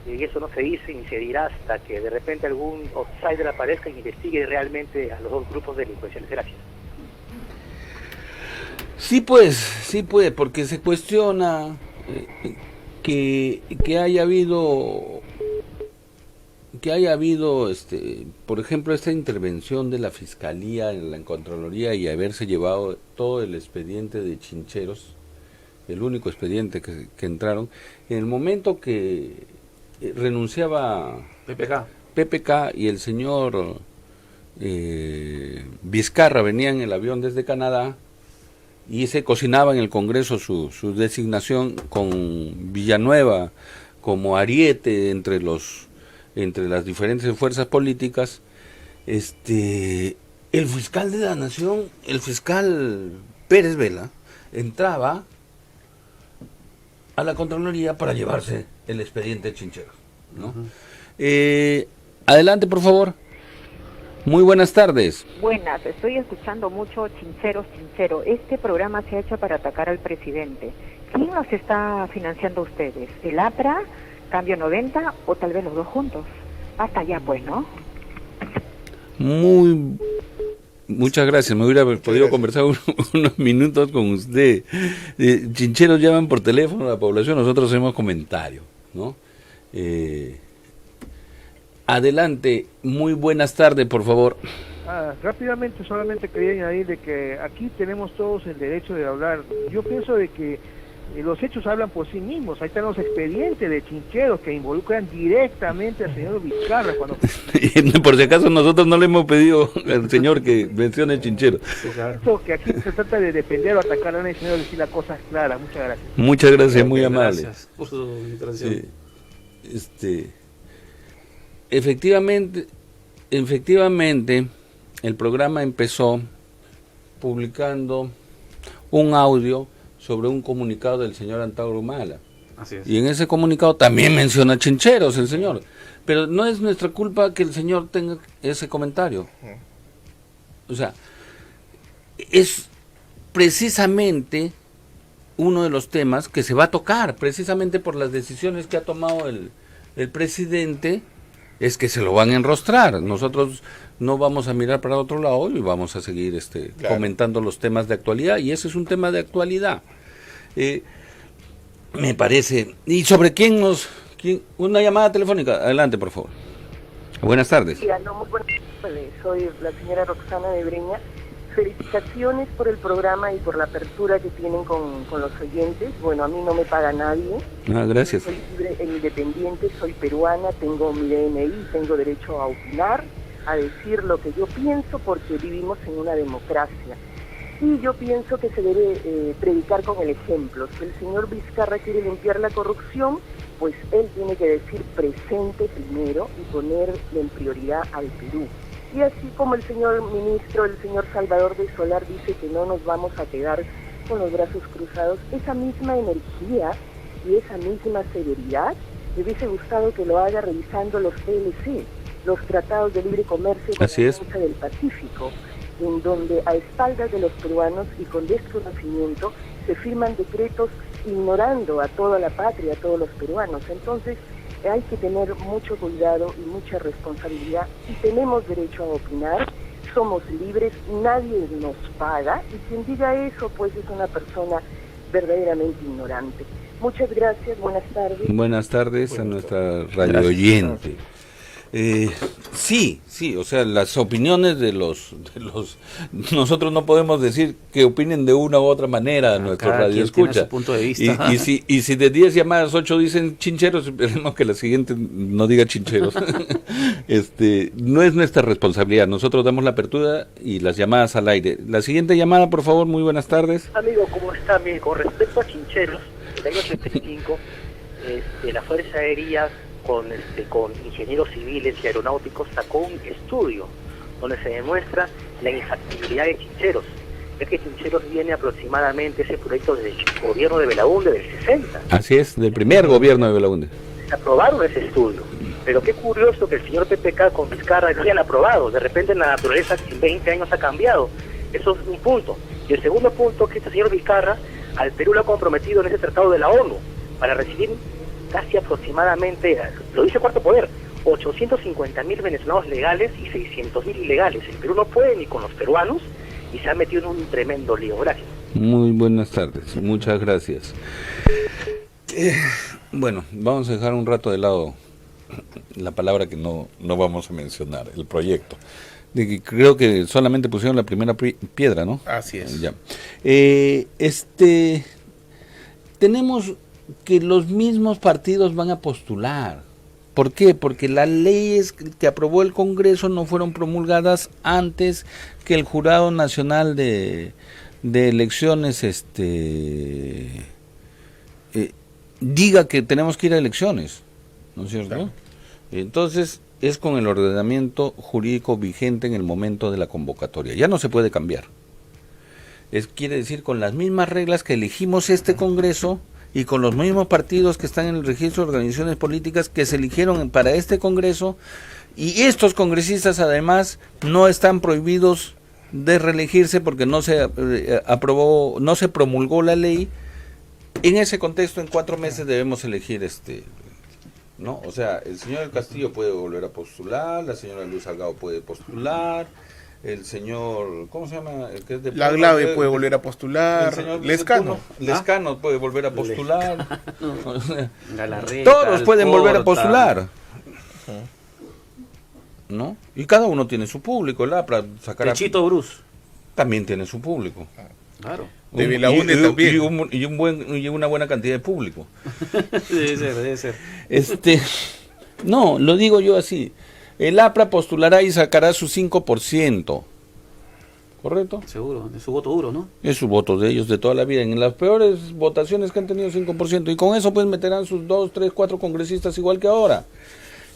Y eso no se dice ni se dirá hasta que de repente algún outsider aparezca y investigue realmente a los dos grupos delincuenciales. Gracias. Sí, puede, porque se cuestiona que haya habido por ejemplo, esta intervención de la Fiscalía en la Contraloría y haberse llevado todo el expediente de Chincheros, el único expediente que entraron, en el momento que renunciaba PPK y el señor Vizcarra venía en el avión desde Canadá y se cocinaba en el Congreso su designación con Villanueva como ariete entre las diferentes fuerzas políticas, el fiscal de la Nación, el fiscal Pérez Vela, entraba a la Contraloría para llevarse el expediente Chincheros, ¿no? Adelante, por favor. Muy buenas tardes. Buenas, estoy escuchando mucho Chincheros. Este programa se ha hecho para atacar al presidente. ¿Quién nos está financiando a ustedes? ¿El APRA, Cambio 90 o tal vez los dos juntos? Hasta allá pues, ¿no? Muchas gracias, me hubiera podido conversar unos minutos con usted. Chincheros llaman por teléfono a la población, nosotros hacemos comentarios, ¿no? Adelante, muy buenas tardes, por favor. Rápidamente, solamente quería añadir de que aquí tenemos todos el derecho de hablar. Yo pienso de que los hechos hablan por sí mismos. Ahí están los expedientes de Chincheros que involucran directamente al señor Vizcarra. Por si acaso nosotros no le hemos pedido al señor que mencione Chincheros. Esto que aquí se trata de defender o atacar a un señor, decir las cosas claras. Muchas gracias. Muchas gracias, muy amable. Gracias por su intervención. Efectivamente, el programa empezó publicando un audio sobre un comunicado del señor Antauro Humala. Así es. Y en ese comunicado también menciona Chincheros el señor. Pero no es nuestra culpa que el señor tenga ese comentario. O sea, es precisamente uno de los temas que se va a tocar, precisamente por las decisiones que ha tomado el presidente, es que se lo van a enrostrar. Nosotros no vamos a mirar para otro lado y vamos a seguir comentando los temas de actualidad, y ese es un tema de actualidad. Me parece. ¿Y sobre quién una llamada telefónica? Adelante, por favor. Buenas tardes. Sí, no, muy buenas tardes. Soy la señora Roxana de Breña. Felicitaciones por el programa y por la apertura que tienen con los oyentes. Bueno, a mí no me paga nadie. Gracias. Soy libre e independiente, soy peruana, tengo mi DNI, tengo derecho a opinar, a decir lo que yo pienso, porque vivimos en una democracia. Y yo pienso que se debe predicar con el ejemplo. Si el señor Vizcarra quiere limpiar la corrupción, pues él tiene que decir presente primero y ponerle en prioridad al Perú. Y así como el señor ministro, el señor Salvador de Solar dice que no nos vamos a quedar con los brazos cruzados, esa misma energía y esa misma severidad me hubiese gustado que lo haga revisando los TLC, los tratados de libre comercio con la Alianza del Pacífico, en donde a espaldas de los peruanos y con desconocimiento se firman decretos ignorando a toda la patria, a todos los peruanos. Entonces hay que tener mucho cuidado y mucha responsabilidad, y tenemos derecho a opinar, somos libres, nadie nos paga, y quien diga eso pues es una persona verdaderamente ignorante. Muchas gracias, buenas tardes. Buenas tardes a nuestra radio oyente. Sí, o sea, las opiniones de los nosotros no podemos decir que opinen de una u otra manera a nuestro radio escucha. Punto de vista. Y si de 10 llamadas 8 dicen chincheros, esperemos que la siguiente no diga chincheros. No es nuestra responsabilidad, nosotros damos la apertura y las llamadas al aire. La siguiente llamada, por favor, muy buenas tardes. Amigo, ¿cómo está? Mire, con respecto a chincheros, el año 85, la Fuerza Aérea con ingenieros civiles y aeronáuticos sacó un estudio donde se demuestra la infactibilidad de Chincheros. Es que Chincheros viene aproximadamente ese proyecto del gobierno de Belaúnde del 60. Así es, del primer gobierno de Belaúnde. Aprobaron ese estudio, pero qué curioso que el señor PPK con Vizcarra no hayan aprobado. De repente la naturaleza en 20 años ha cambiado. Eso es un punto. Y el segundo punto es que este señor Vizcarra al Perú lo ha comprometido en ese tratado de la ONU para recibir casi aproximadamente, lo dice Cuarto Poder, 850.000 venezolanos legales y 600.000 ilegales. El Perú no puede ni con los peruanos y se ha metido en un tremendo lío. Gracias. Muy buenas tardes, muchas gracias. Bueno, vamos a dejar un rato de lado la palabra que no vamos a mencionar, el proyecto. De que creo que solamente pusieron la primera piedra, ¿no? Así es. Ya. Tenemos que los mismos partidos van a postular. ¿Por qué? Porque las leyes que aprobó el Congreso no fueron promulgadas antes que el Jurado Nacional de Elecciones diga que tenemos que ir a elecciones, ¿no es cierto? Claro. Entonces es con el ordenamiento jurídico vigente en el momento de la convocatoria. Ya no se puede cambiar. Quiere decir con las mismas reglas que elegimos este Congreso y con los mismos partidos que están en el registro de organizaciones políticas que se eligieron para este Congreso, y estos congresistas además no están prohibidos de reelegirse porque no se aprobó, no se promulgó la ley. En ese contexto, en 4 meses debemos elegir ¿no? O sea, el señor del Castillo puede volver a postular, la señora Luz Salgado puede postular, el señor, ¿cómo se llama? El que es de la Glave puede volver a postular, Lescano puede volver a postular, Galarreta, todos pueden volver a postular, ¿no? Y cada uno tiene su público, el APRA sacará. Pechito Bruce también tiene su público. Claro. De Belaúnde también. Y una buena cantidad de público. Debe ser. No, lo digo yo así. El APRA postulará y sacará su 5%. ¿Correcto? Seguro, es su voto duro, ¿no? Es su voto de ellos de toda la vida. En las peores votaciones que han tenido 5%. Y con eso pues meterán sus 2, 3, 4 congresistas igual que ahora.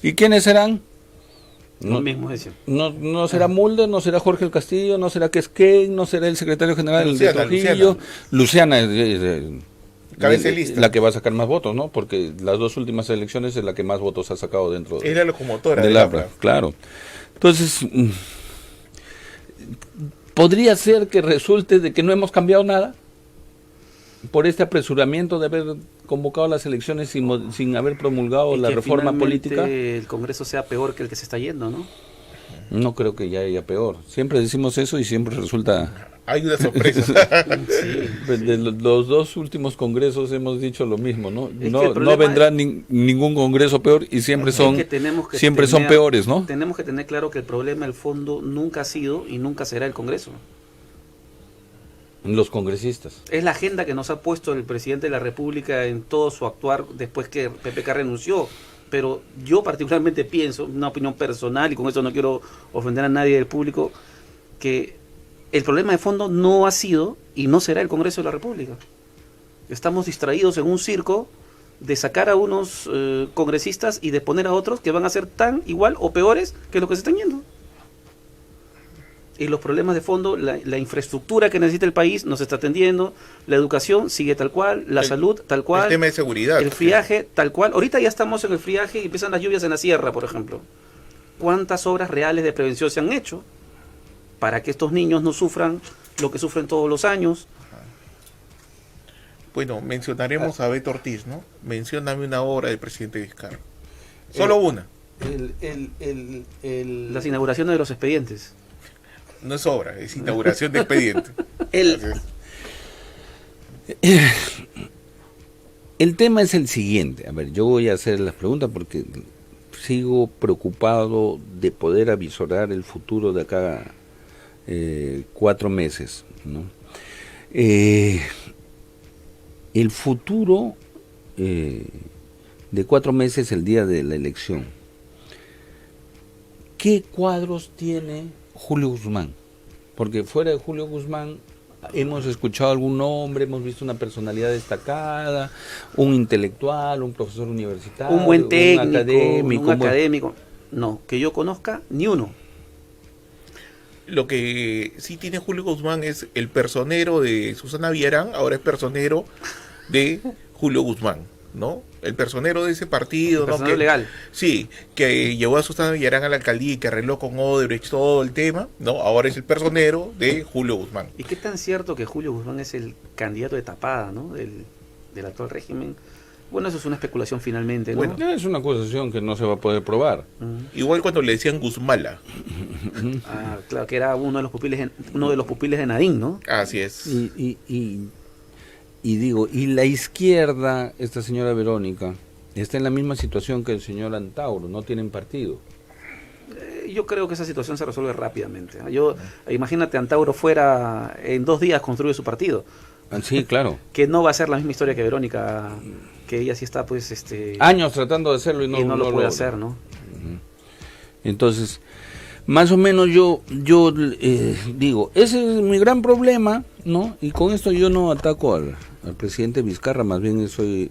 ¿Y quiénes serán? No será Mulder, no será Jorge el Castillo, no será Quesquén, no será el secretario general de Trujillo. Luciana es la que va a sacar más votos, ¿no? Porque las 2 últimas elecciones es la que más votos ha sacado dentro es la locomotora del APRA. Claro. Entonces, podría ser que resulte de que no hemos cambiado nada por este apresuramiento de haber convocado las elecciones sin haber promulgado la reforma política. El Congreso sea peor que el que se está yendo, ¿no? No creo que ya haya peor. Siempre decimos eso y siempre resulta... Hay una sorpresa. Sí. De los 2 últimos congresos hemos dicho lo mismo, ¿no? No vendrá ningún congreso peor y siempre son peores, ¿no? Tenemos que tener claro que el problema, el fondo, nunca ha sido y nunca será el Congreso. Los congresistas. Es la agenda que nos ha puesto el presidente de la República en todo su actuar después que PPK renunció. Pero yo particularmente pienso, una opinión personal, y con eso no quiero ofender a nadie del público, que el problema de fondo no ha sido y no será el Congreso de la República. Estamos distraídos en un circo de sacar a unos congresistas y de poner a otros que van a ser tan igual o peores que los que se están yendo. Y los problemas de fondo, la infraestructura que necesita el país no se está atendiendo, la educación sigue tal cual, la salud tal cual, el tema de seguridad, el friaje tal cual. Ahorita ya estamos en el friaje y empiezan las lluvias en la sierra, por ejemplo. ¿Cuántas obras reales de prevención se han hecho para que estos niños no sufran lo que sufren todos los años? Bueno, mencionaremos a Beto Ortiz, ¿no? Mencióname una obra del presidente Vizcarra. Solo una. Las inauguraciones de los expedientes. No es obra, es inauguración de expediente. El tema es el siguiente. A ver, yo voy a hacer las preguntas porque sigo preocupado de poder avisorar el futuro de acá 4 meses, ¿no? El futuro de 4 meses, el día de la elección. ¿Qué cuadros tiene Julio Guzmán? Porque fuera de Julio Guzmán hemos escuchado algún nombre, hemos visto una personalidad destacada, un intelectual, un profesor universitario, un buen técnico, un académico. No, que yo conozca, ni uno. Lo que sí tiene Julio Guzmán es el personero de Susana Villarán, ahora es personero de Julio Guzmán, ¿no? El personero de ese partido, el personero legal. Sí, que llevó a Susana Villarán a la alcaldía y que arregló con Odebrecht todo el tema, ¿no? Ahora es el personero de Julio Guzmán. ¿Y qué tan cierto que Julio Guzmán es el candidato de tapada, ¿no? del actual régimen? Bueno, eso es una especulación finalmente, ¿no? Bueno, es una acusación que no se va a poder probar. Igual cuando le decían Guzmala. Claro, que era uno de los pupiles de Nadine, ¿no? Así es. Y digo, y la izquierda, esta señora Verónica, está en la misma situación que el señor Antauro, no tienen partido. Yo creo que esa situación se resuelve rápidamente. Imagínate, Antauro fuera, en 2 días construye su partido. Sí, claro. Que no va a ser la misma historia que Verónica, que ella sí está, pues, años tratando de hacerlo y no lo puede hacer, ¿no? Entonces, más o menos yo digo, ese es mi gran problema, ¿no? Y con esto yo no ataco al presidente Vizcarra, más bien soy...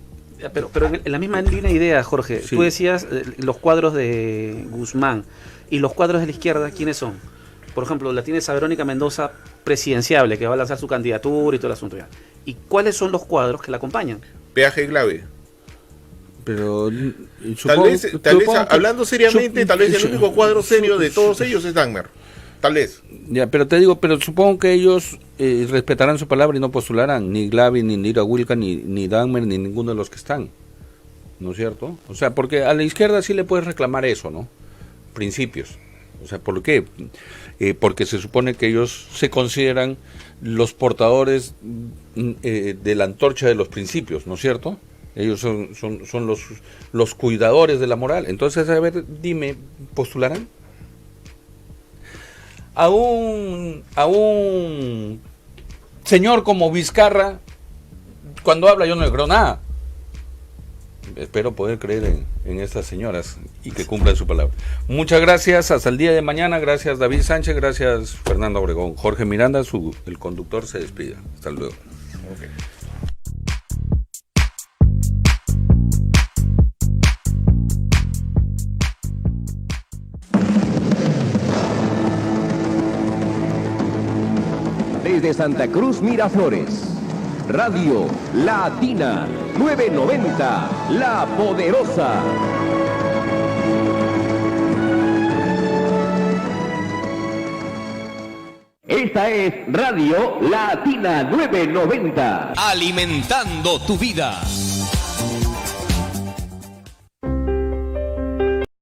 Pero en la misma línea de idea, Jorge, sí. Tú decías los cuadros de Guzmán y los cuadros de la izquierda, ¿quiénes son? Por ejemplo, la tienes a Verónica Mendoza presidenciable, que va a lanzar su candidatura y todo el asunto ya. ¿Y cuáles son los cuadros que la acompañan? Peaje clave. Pero tal vez hablando seriamente, tal vez el único cuadro serio de todos ellos es Dagmer. Tal vez. Ya, pero te digo, pero supongo que ellos respetarán su palabra y no postularán ni Glavi, ni Nira Wilka, ni Dagmer, ni ninguno de los que están. ¿No es cierto? O sea, porque a la izquierda sí le puedes reclamar eso, ¿no? Principios. O sea, ¿por qué? Porque se supone que ellos se consideran los portadores de la antorcha de los principios, ¿no es cierto? Ellos son los cuidadores de la moral. Entonces, a ver, dime, ¿postularán? A un señor como Vizcarra, cuando habla yo no le creo nada. Espero poder creer en estas señoras y que cumplan su palabra. Muchas gracias, hasta el día de mañana. Gracias David Sánchez, gracias Fernando Obregón. Jorge Miranda, el conductor, se despide. Hasta luego. Okay. Desde Santa Cruz, Miraflores, Radio Latina 990, La Poderosa. Esta es Radio Latina 990. Alimentando tu vida.